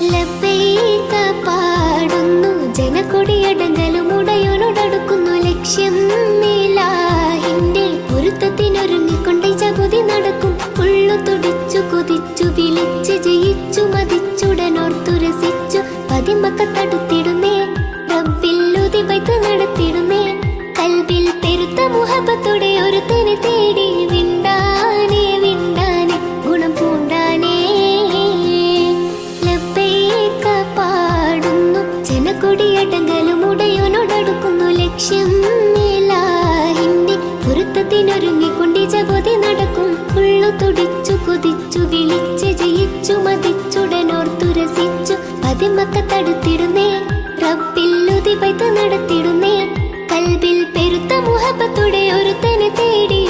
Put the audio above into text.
ലബ്ബൈക പാടുന്നു ജനക്കൊടിയടങ്ങലും ഉടയോനോടടുക്കുന്നു ലക്ഷ്യം ഇലാഹിന്റെ പൊരുത്തത്തിനൊരുങ്ങിക്കൊണ്ട് ജഗതി നടക്കും. ഉള്ളു തുടിച്ചു കൊതിച്ചു വിളിച്ച് ജയിച്ചു മതിച്ചുടനോർത്തു രസിച്ചു പതിമക്കത്തടുത്തിടുന്നേ റബ്ബില്ലുതി വൈത്ത് നടത്തിടുന്നേ. കൽബിൽ പെരുത്ത മുഹബത്തോടെ ഒരുത്തനെ തേടി വിണ്ടാനേ വിണ്ടാനേ ഗുണം പൂണ്ടാനേ. ലബ്ബൈക പാടുന്നു ജനക്കൊടിയടങ്ങലും ഉടയോനോടടുക്കുന്നു ലക്ഷ്യം ഇലാഹിന്റെ പൊരുത്തത്തിനൊരുങ്ങിക്കൊണ്ട് ജഗതി നടക്കും. ഉള്ളു തുടിച്ചു കൊതിച്ചു വിളിച്ച് ജയിച്ചു മതിച്ചുടനോർത്തു രസിച്ചു പതിമക്കത്തടുത്തിടുന്നേ റബ്ബില്ലുതി വൈത്ത് നടത്തിടുന്നേ. കൽബിൽ പെരുത്ത മുഹബത്തോടെ ഒരുത്തനെ തേടി